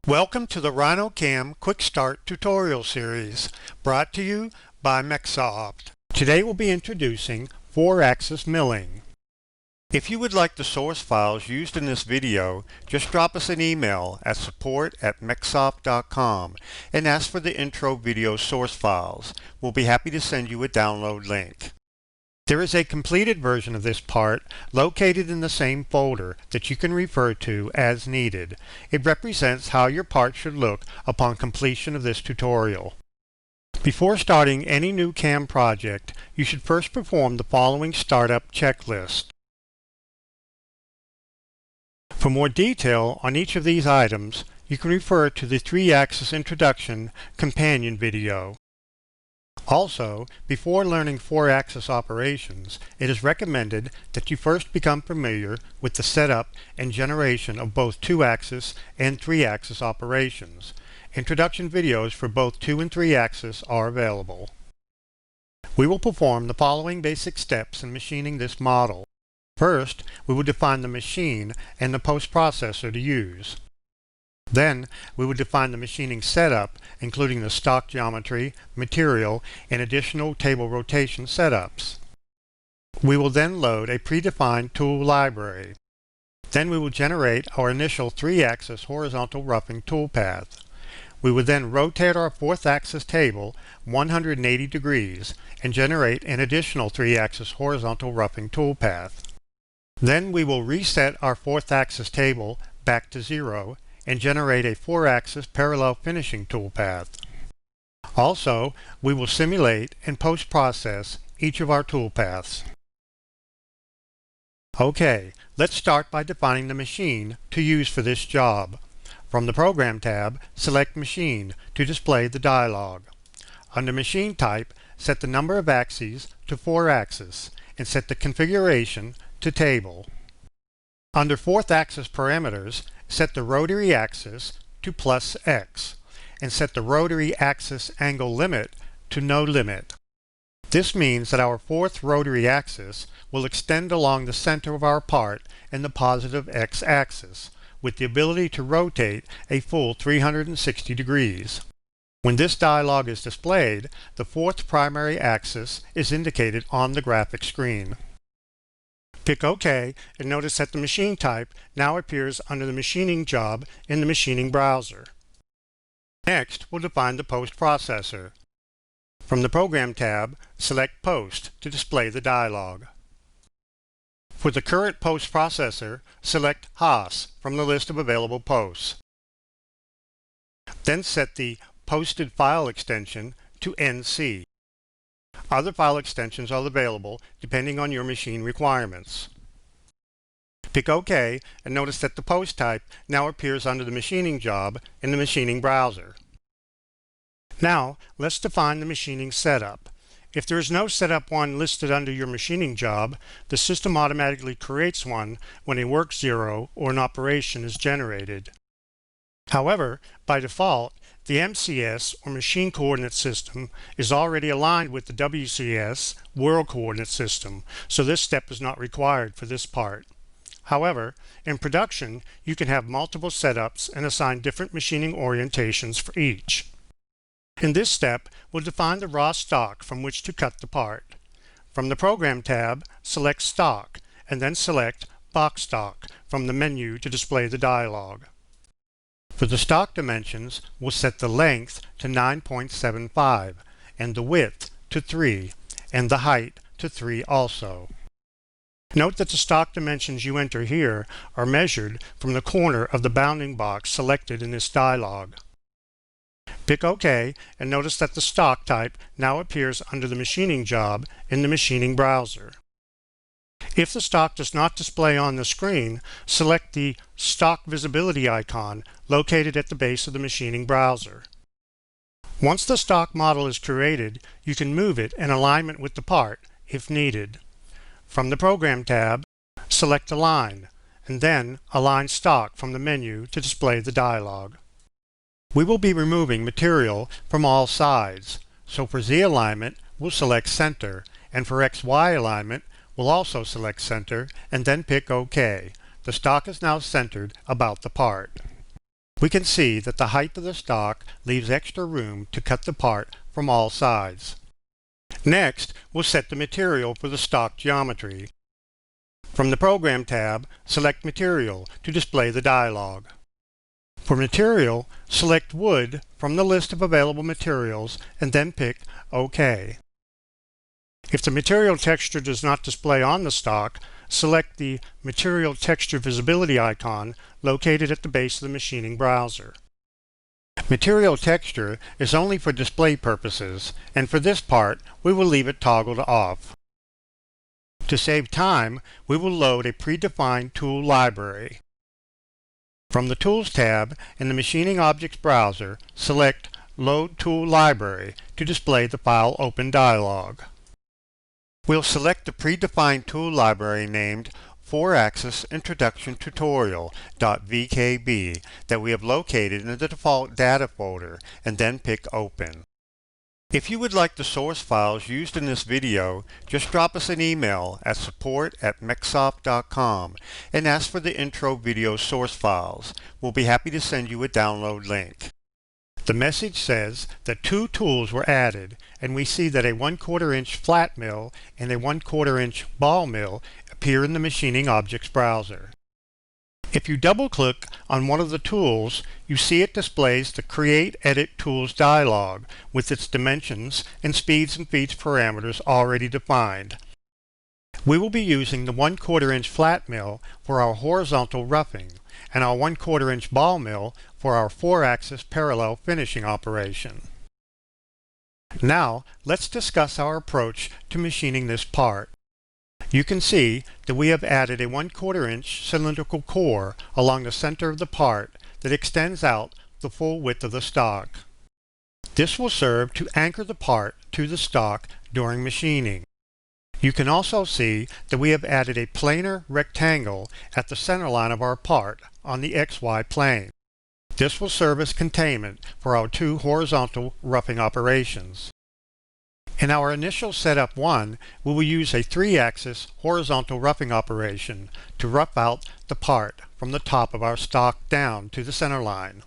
Welcome to the RhinoCAM Quick Start tutorial series, brought to you by MecSoft. Today we'll be introducing 4-axis milling. If you would like the source files used in this video, just drop us an email at support@mecsoft.com and ask for the intro video source files. We'll be happy to send you a download link. There is a completed version of this part located in the same folder that you can refer to as needed. It represents how your part should look upon completion of this tutorial. Before starting any new CAM project, you should first perform the following startup checklist. For more detail on each of these items, you can refer to the 3-axis introduction companion video. Also, before learning 4-axis operations, it is recommended that you first become familiar with the setup and generation of both 2-axis and 3-axis operations. Introduction videos for both 2 and 3-axis are available. We will perform the following basic steps in machining this model. First, we will define the machine and the post-processor to use. Then, we would define the machining setup, including the stock geometry, material, and additional table rotation setups. We will then load a predefined tool library. Then we will generate our initial 3-axis horizontal roughing toolpath. We would then rotate our 4th-axis table 180 degrees and generate an additional 3-axis horizontal roughing toolpath. Then we will reset our 4th-axis table back to 0 and generate a 4-axis parallel finishing toolpath. Also, we will simulate and post-process each of our toolpaths. Okay, let's start by defining the machine to use for this job. From the Program tab, select Machine to display the dialog. Under Machine Type, set the number of axes to 4-axis and set the configuration to Table. Under 4th-axis parameters, set the rotary axis to +X and set the rotary axis angle limit to no limit. This means that our 4th rotary axis will extend along the center of our part in the positive X-axis with the ability to rotate a full 360 degrees. When this dialog is displayed, the 4th primary axis is indicated on the graphic screen. Pick OK and notice that the machine type now appears under the machining job in the machining browser. Next, we'll define the post processor. From the Program tab, select Post to display the dialog. For the current post processor, select HOS from the list of available posts. Then set the posted file extension to NC. Other file extensions are available depending on your machine requirements. Pick OK and notice that the post type now appears under the machining job in the machining browser. Now, let's define the machining setup. If there is no setup one listed under your machining job, the system automatically creates one when a work zero or an operation is generated. However, by default, the MCS, or Machine Coordinate System, is already aligned with the WCS, World Coordinate System, so this step is not required for this part. However, in production, you can have multiple setups and assign different machining orientations for each. In this step, we'll define the raw stock from which to cut the part. From the Program tab, select Stock, and then select Box Stock from the menu to display the dialog. For the stock dimensions, we'll set the length to 9.75 and the width to 3 and the height to 3 also. Note that the stock dimensions you enter here are measured from the corner of the bounding box selected in this dialog. Pick OK and notice that the stock type now appears under the machining job in the machining browser. If the stock does not display on the screen, select the Stock Visibility icon located at the base of the machining browser. Once the stock model is created, you can move it in alignment with the part if needed. From the Program tab, select Align, and then Align Stock from the menu to display the dialog. We will be removing material from all sides, so for Z alignment, we'll select Center, and for XY alignment, we'll also select Center and then pick OK. The stock is now centered about the part. We can see that the height of the stock leaves extra room to cut the part from all sides. Next, we'll set the material for the stock geometry. From the Program tab, select Material to display the dialog. For material, select Wood from the list of available materials and then pick OK. If the material texture does not display on the stock, select the Material Texture Visibility icon located at the base of the machining browser. Material texture is only for display purposes, and for this part, we will leave it toggled off. To save time, we will load a predefined tool library. From the Tools tab in the Machining Objects browser, select Load Tool Library to display the File Open dialog. We'll select the predefined tool library named 4-Axis Introduction Tutorial.vkb that we have located in the default data folder and then pick Open. If you would like the source files used in this video, just drop us an email at support@mecsoft.com and ask for the intro video source files. We'll be happy to send you a download link. The message says that 2 tools were added, and we see that a 1/4 inch flat mill and a 1/4 inch ball mill appear in the Machining Objects browser. If you double-click on one of the tools, you see it displays the Create Edit Tools dialog with its dimensions and speeds and feeds parameters already defined. We will be using the 1/4 inch flat mill for our horizontal roughing and our 1/4 inch ball mill for our 4-axis parallel finishing operation. Now, let's discuss our approach to machining this part. You can see that we have added a 1/4 inch cylindrical core along the center of the part that extends out the full width of the stock. This will serve to anchor the part to the stock during machining. You can also see that we have added a planar rectangle at the center line of our part on the XY plane. This will serve as containment for our 2 horizontal roughing operations. In our initial setup 1, we will use a 3-axis horizontal roughing operation to rough out the part from the top of our stock down to the center line.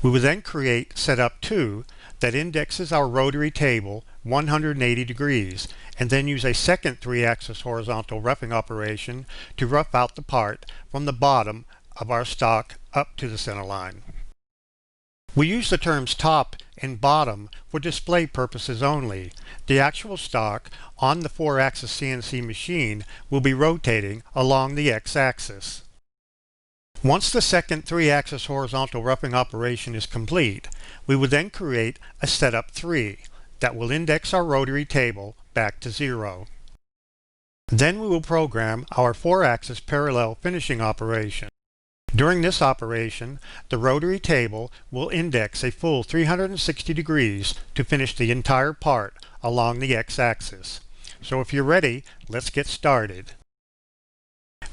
We will then create setup 2 that indexes our rotary table 180 degrees and then use a second 3-axis horizontal roughing operation to rough out the part from the bottom of our stock up to the center line. We use the terms top and bottom for display purposes only. The actual stock on the 4-axis CNC machine will be rotating along the x-axis. Once the second 3-axis horizontal roughing operation is complete, we will then create a setup 3 that will index our rotary table back to 0. Then we will program our 4-axis parallel finishing operation. During this operation, the rotary table will index a full 360 degrees to finish the entire part along the x-axis. So if you're ready, let's get started.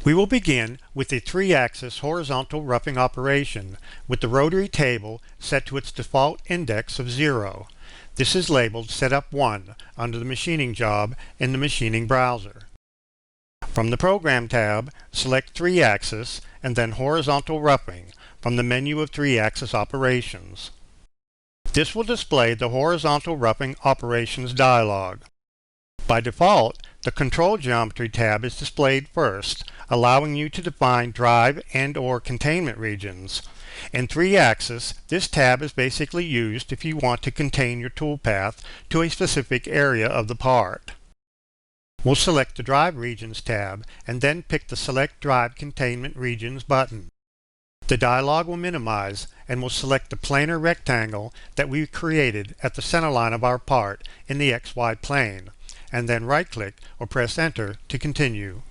We will begin with the 3-axis horizontal roughing operation with the rotary table set to its default index of 0. This is labeled Setup 1 under the machining job in the machining browser. From the Program tab, select 3-axis and then Horizontal Roughing from the menu of 3-axis operations. This will display the Horizontal Roughing Operations dialog. By default, the Control Geometry tab is displayed first, allowing you to define drive and/or containment regions. In 3-axis, this tab is basically used if you want to contain your toolpath to a specific area of the part. We'll select the Drive Regions tab and then pick the Select Drive Containment Regions button. The dialog will minimize and we'll select the planar rectangle that we created at the center line of our part in the XY plane, and then right-click or press Enter to continue.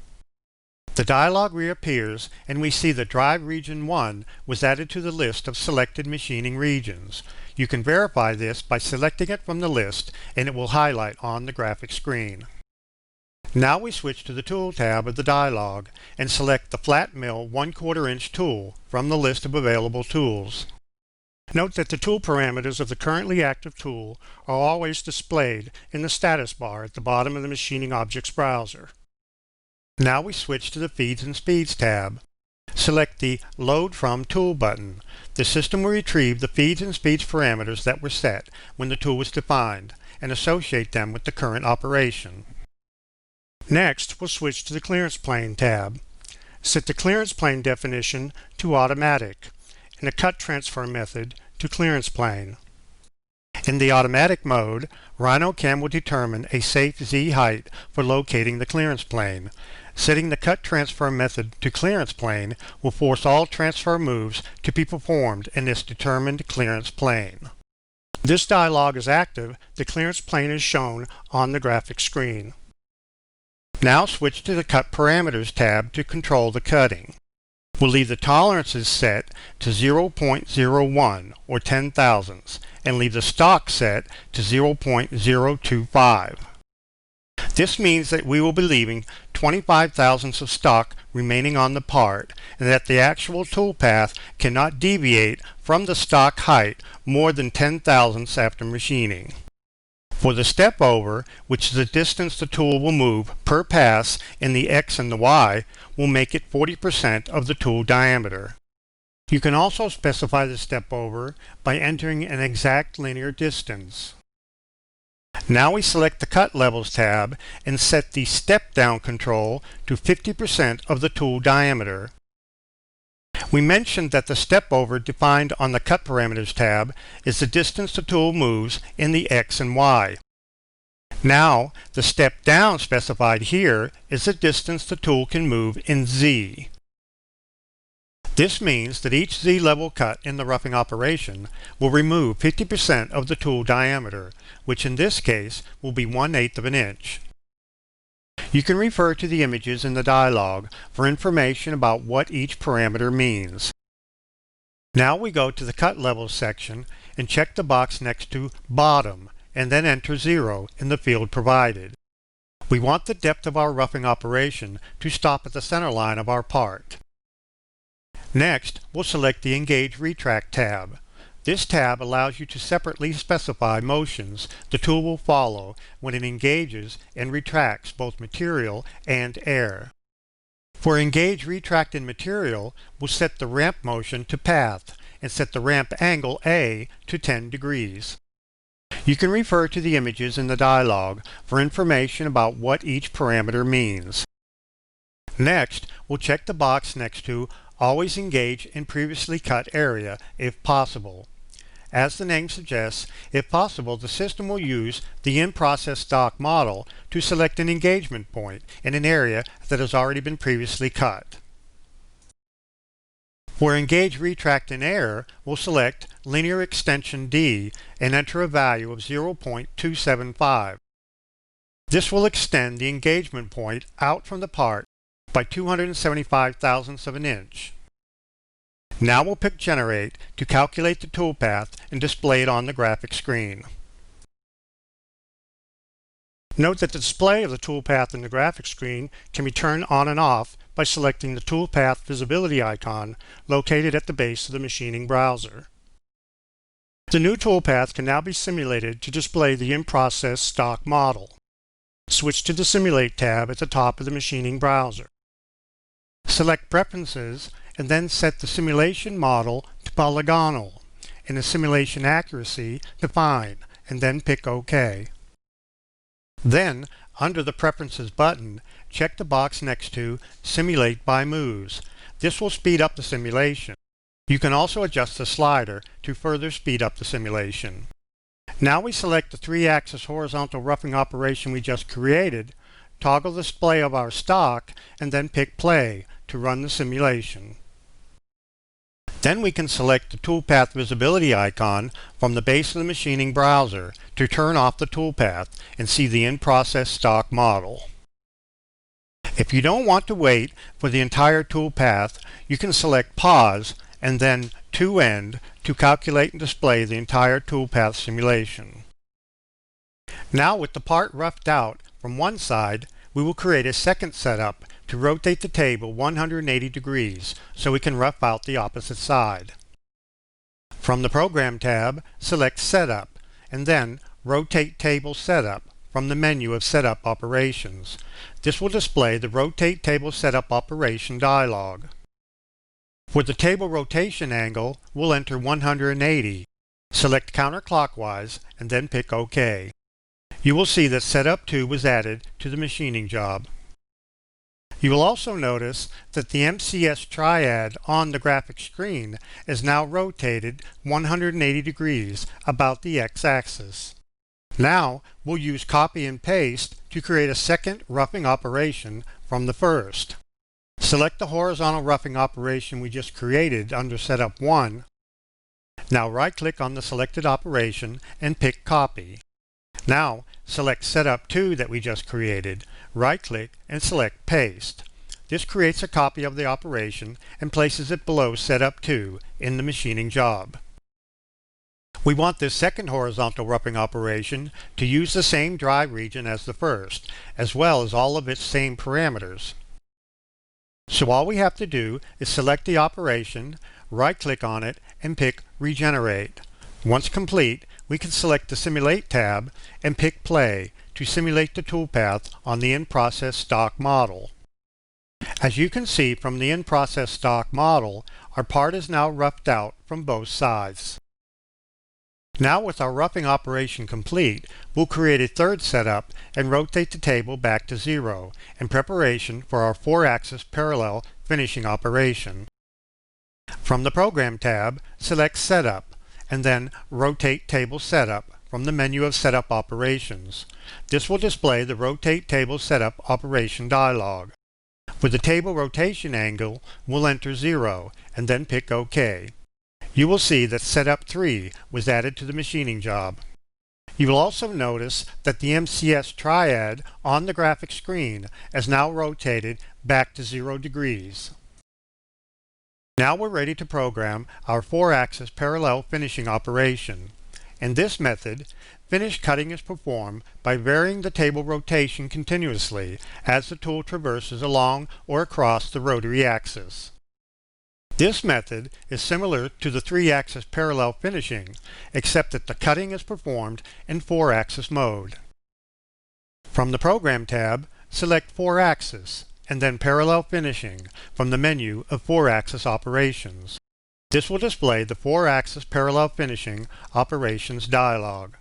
The dialog reappears and we see that Drive Region 1 was added to the list of selected machining regions. You can verify this by selecting it from the list and it will highlight on the graphic screen. Now we switch to the Tool tab of the dialog and select the Flat Mill 1/4 inch tool from the list of available tools. Note that the tool parameters of the currently active tool are always displayed in the status bar at the bottom of the Machining Objects browser. Now we switch to the Feeds and Speeds tab. Select select the Load From Tool button. The system will retrieve the feeds and speeds parameters that were set when the tool was defined and associate them with the current operation. Next, we'll switch to the Clearance Plane tab. Set the clearance plane definition to Automatic and the cut transfer method to Clearance Plane. In the automatic mode, RhinoCAM will determine a safe Z height for locating the clearance plane. Setting the cut transfer method to clearance plane will force all transfer moves to be performed in this determined clearance plane. This dialog is active. The clearance plane is shown on the graphic screen. Now switch to the Cut Parameters tab to control the cutting. We'll leave the tolerances set to 0.01 or 10 thousandths and leave the stock set to 0.025. This means that we will be leaving 25 thousandths of stock remaining on the part and that the actual tool path cannot deviate from the stock height more than 10 thousandths after machining. For the step over, which is the distance the tool will move per pass in the X and the Y, we'll make it 40% of the tool diameter. You can also specify the step over by entering an exact linear distance. Now we select the Cut Levels tab and set the Step Down control to 50% of the tool diameter. We mentioned that the step over defined on the Cut Parameters tab is the distance the tool moves in the X and Y. Now, the step down specified here is the distance the tool can move in Z. This means that each Z level cut in the roughing operation will remove 50% of the tool diameter, which in this case will be 1/8 of an inch. You can refer to the images in the dialog for information about what each parameter means. Now we go to the Cut Levels section and check the box next to Bottom and then enter 0 in the field provided. We want the depth of our roughing operation to stop at the center line of our part. Next, we'll select the Engage Retract tab. This tab allows you to separately specify motions the tool will follow when it engages and retracts both material and air. For Engage Retract in Material, we'll set the ramp motion to Path and set the ramp angle A to 10 degrees. You can refer to the images in the dialog for information about what each parameter means. Next, we'll check the box next to Always engage in previously cut area if possible. As the name suggests, if possible, the system will use the in-process stock model to select an engagement point in an area that has already been previously cut. For Engage Retract in Air, we'll select Linear Extension D and enter a value of 0.275. This will extend the engagement point out from the part by 275 thousandths of an inch. Now we'll pick Generate to calculate the tool path and display it on the graphic screen. Note that the display of the tool path in the graphic screen can be turned on and off by selecting the tool path visibility icon located at the base of the machining browser. The new tool path can now be simulated to display the in-process stock model. Switch to the Simulate tab at the top of the machining browser. Select Preferences and then set the simulation model to polygonal and the simulation accuracy to fine, and then pick OK. Then, under the Preferences button, check the box next to Simulate by Moves. This will speed up the simulation. You can also adjust the slider to further speed up the simulation. Now we select the 3-axis horizontal roughing operation we just created, toggle the display of our stock, and then pick Play to run the simulation. Then we can select the toolpath visibility icon from the base of the machining browser to turn off the toolpath and see the in-process stock model. If you don't want to wait for the entire toolpath, you can select Pause and then To End to calculate and display the entire toolpath simulation. Now with the part roughed out from one side, we will create a second setup to rotate the table 180 degrees so we can rough out the opposite side. From the Program tab, select Setup and then Rotate Table Setup from the menu of Setup Operations. This will display the Rotate Table Setup Operation dialog. For the table rotation angle, we'll enter 180. Select counterclockwise and then pick OK. You will see that Setup 2 was added to the machining job. You will also notice that the MCS triad on the graphic screen is now rotated 180 degrees about the x-axis. Now we'll use copy and paste to create a second roughing operation from the first. Select the horizontal roughing operation we just created under Setup 1. Now right-click on the selected operation and pick Copy. Now select Setup 2 that we just created, right-click and select Paste. This creates a copy of the operation and places it below Setup 2 in the machining job. We want this second horizontal roughing operation to use the same dry region as the first, as well as all of its same parameters. So all we have to do is select the operation, right-click on it, and pick Regenerate. Once complete, we can select the Simulate tab and pick Play to simulate the toolpath on the in-process stock model. As you can see from the in-process stock model, our part is now roughed out from both sides. Now with our roughing operation complete, we'll create a third setup and rotate the table back to 0 in preparation for our 4-axis parallel finishing operation. From the Program tab, select Setup and then Rotate Table Setup from the menu of Setup Operations. This will display the Rotate Table Setup Operation dialog. For the table rotation angle, we'll enter 0 and then pick OK. You will see that Setup 3 was added to the machining job. You will also notice that the MCS triad on the graphic screen is now rotated back to 0 degrees. Now we're ready to program our 4-axis parallel finishing operation. In this method, finish cutting is performed by varying the table rotation continuously as the tool traverses along or across the rotary axis. This method is similar to the 3-axis parallel finishing, except that the cutting is performed in 4-axis mode. From the Program tab, select 4-axis and then Parallel Finishing from the menu of 4-axis operations. This will display the 4-axis parallel finishing operations dialog.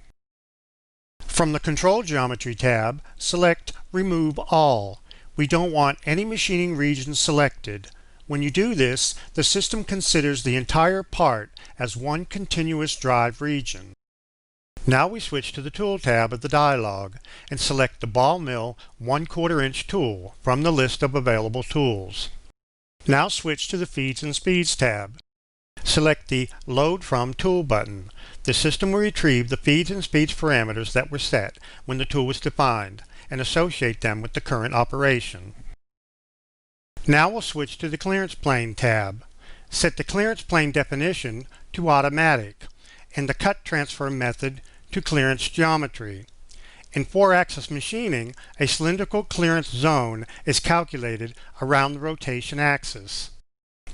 From the Control Geometry tab, select Remove All. We don't want any machining region selected. When you do this, the system considers the entire part as one continuous drive region. Now we switch to the Tool tab of the dialog and select the Ball Mill 1/4 inch tool from the list of available tools. Now switch to the Feeds and Speeds tab. Select the Load From Tool button. The system will retrieve the feeds and speeds parameters that were set when the tool was defined and associate them with the current operation. Now we'll switch to the Clearance Plane tab. Set the clearance plane definition to Automatic and the Cut Transfer method to Clearance Geometry. In 4-axis machining, a cylindrical clearance zone is calculated around the rotation axis.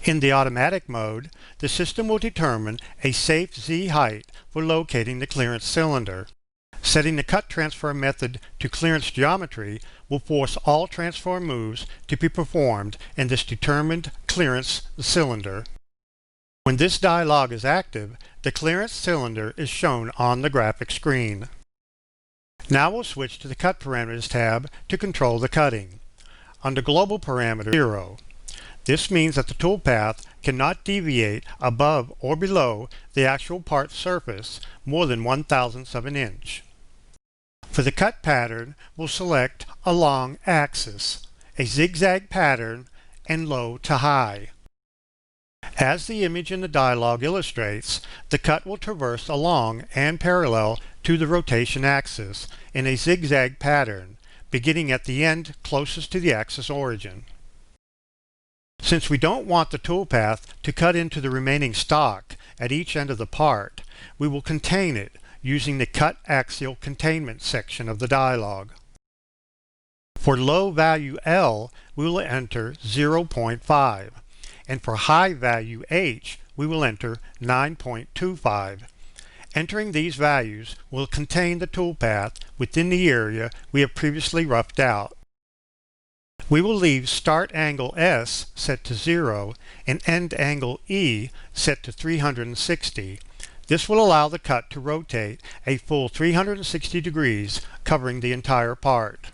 In the automatic mode, the system will determine a safe Z height for locating the clearance cylinder. Setting the Cut Transfer method to Clearance Geometry will force all transfer moves to be performed in this determined clearance cylinder. When this dialog is active, the clearance cylinder is shown on the graphic screen. Now we'll switch to the Cut Parameters tab to control the cutting. Under Global Parameter 0. This means that the toolpath cannot deviate above or below the actual part surface more than 1/1000th of an inch. For the cut pattern, we'll select Along Axis, a zigzag pattern, and Low to High. As the image in the dialog illustrates, the cut will traverse along and parallel to the rotation axis in a zigzag pattern, beginning at the end closest to the axis origin. Since we don't want the toolpath to cut into the remaining stock at each end of the part, we will contain it using the Cut Axial Containment section of the dialog. For low value L, we will enter 0.5, and for high value H, we will enter 9.25. Entering these values will contain the toolpath within the area we have previously roughed out. We will leave start angle S set to 0 and end angle E set to 360. This will allow the cut to rotate a full 360 degrees, covering the entire part.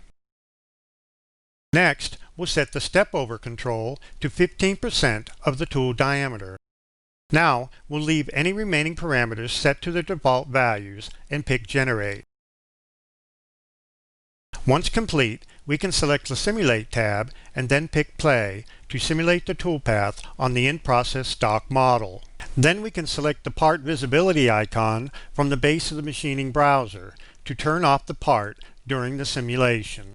Next, we'll set the step-over control to 15% of the tool diameter. Now, we'll leave any remaining parameters set to the default values and pick Generate. Once complete, we can select the Simulate tab and then pick Play to simulate the toolpath on the in-process stock model. Then we can select the part visibility icon from the base of the machining browser to turn off the part during the simulation.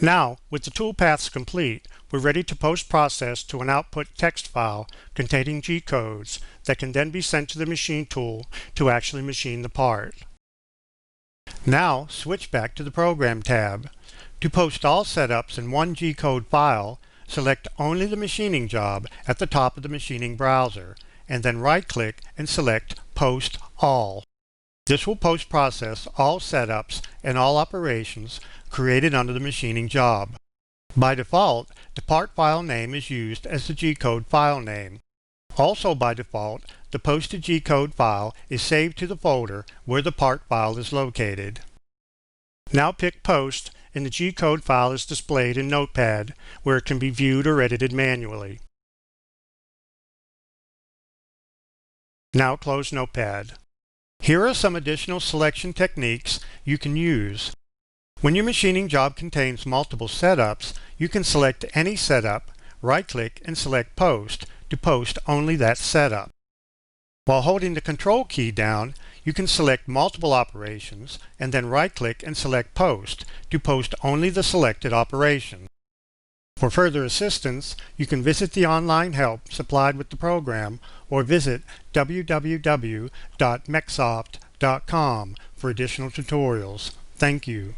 Now, with the toolpaths complete, we're ready to post-process to an output text file containing G-codes that can then be sent to the machine tool to actually machine the part. Now, switch back to the Program tab. To post all setups in one G-code file, select only the machining job at the top of the machining browser, and then right-click and select Post All. This will post-process all setups and all operations created under the machining job. By default, the part file name is used as the G-code file name. Also by default, the posted G-code file is saved to the folder where the part file is located. Now pick Post, and the G-code file is displayed in Notepad, where it can be viewed or edited manually. Now close Notepad. Here are some additional selection techniques you can use. When your machining job contains multiple setups, you can select any setup, right-click and select Post to post only that setup. While holding the Control key down, you can select multiple operations and then right-click and select Post to post only the selected operation. For further assistance, you can visit the online help supplied with the program or visit www.mecsoft.com for additional tutorials. Thank you.